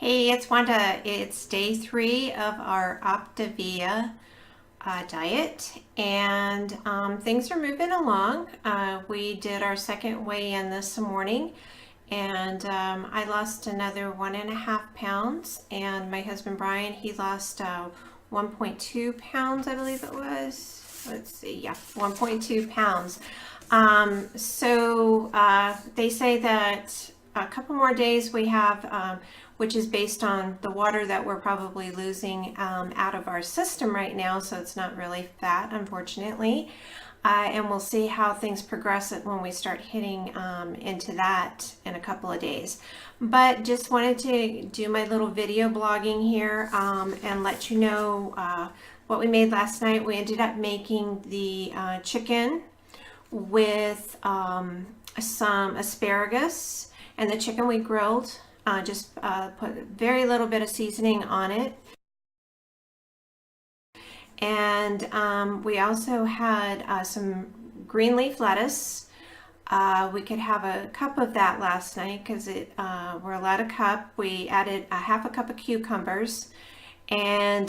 Hey, it's Wanda. It's day 3 of our Optavia diet, and things are moving along. We did our second weigh-in this morning, and I lost another 1.5 pounds, and my husband Brian, he lost 1.2 pounds, I believe it was. Let's see, yeah, 1.2 pounds. They say that a couple more days we have, which is based on the water that we're probably losing out of our system right now, so it's not really fat, unfortunately. And we'll see how things progress when we start hitting into that in a couple of days. But just wanted to do my little video blogging here and let you know what we made last night. We ended up making the chicken with some asparagus, and the chicken we grilled. Just put very little bit of seasoning on it. And we also had some green leaf lettuce. We could have a cup of that last night because we're allowed a cup. We added a half a cup of cucumbers. And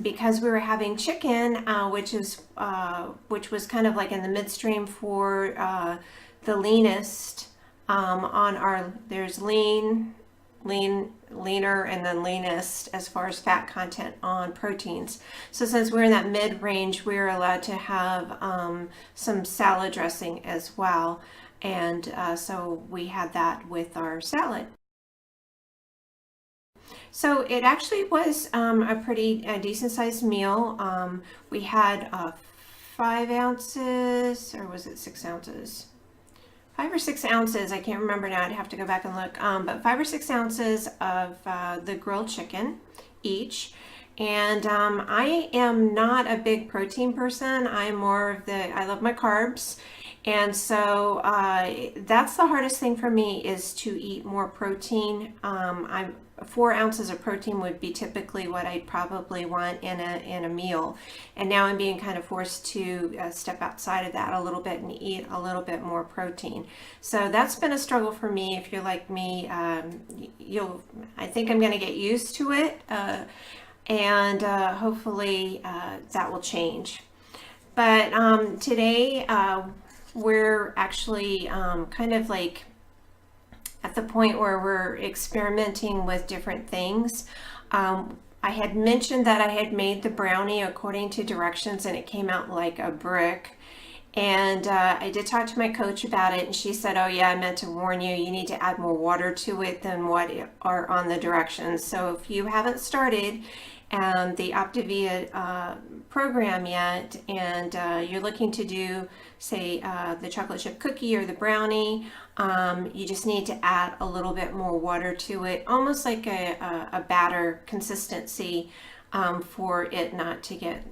because we were having chicken, which was kind of like in the midstream for the leanest on our, there's lean, leaner, and then leanest as far as fat content on proteins. So since we're in that mid-range, we're allowed to have some salad dressing as well. And so we had that with our salad. So it actually was a pretty decent sized meal. We had 5 ounces, or was it 6 ounces? 5 or 6 ounces, I can't remember now, I'd have to go back and look, but 5 or 6 ounces of the grilled chicken each. And I am not a big protein person. I'm more of I love my carbs. And so that's the hardest thing for me, is to eat more protein. 4 ounces of protein would be typically what I'd probably want in a meal. And now I'm being kind of forced to step outside of that a little bit and eat a little bit more protein. So that's been a struggle for me. If you're like me, I think I'm going to get used to it. And hopefully that will change. But today we're actually kind of like at the point where we're experimenting with different things. I had mentioned that I had made the brownie according to directions, and it came out like a brick. And I did talk to my coach about it, and she said, oh yeah, I meant to warn you, you need to add more water to it than what are on the directions. So if you haven't started the Optavia program yet, and you're looking to do, say, the chocolate chip cookie or the brownie, you just need to add a little bit more water to it, almost like a batter consistency, for it not to get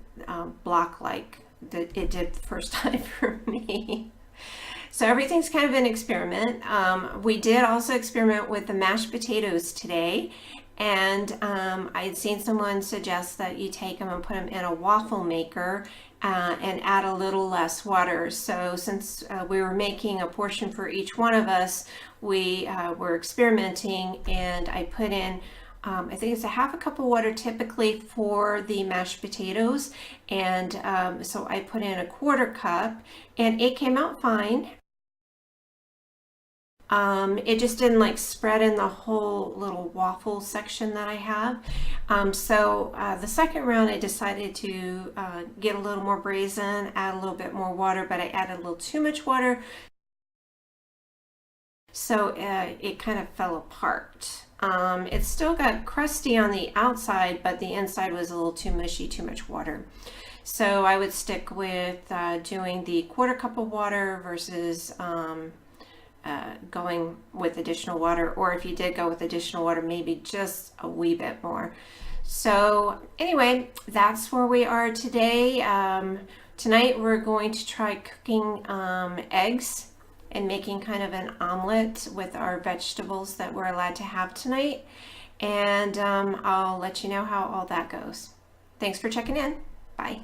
block like that it did the first time for me. So everything's kind of an experiment. We did also experiment with the mashed potatoes today. And I had seen someone suggest that you take them and put them in a waffle maker and add a little less water. So since we were making a portion for each one of us, we were experimenting, and I put in, I think it's a half a cup of water typically for the mashed potatoes. And so I put in a 1/4 cup, and it came out fine. It just didn't like spread in the whole little waffle section that I have. So the second round I decided to get a little more brazen, add a little bit more water, but I added a little too much water. So it kind of fell apart. It still got crusty on the outside, but the inside was a little too mushy, too much water. So I would stick with doing the 1/4 cup of water versus going with additional water, or if you did go with additional water, maybe just a wee bit more. So anyway, that's where we are today. Tonight we're going to try cooking eggs and making kind of an omelet with our vegetables that we're allowed to have tonight. And I'll let you know how all that goes. Thanks for checking in. Bye.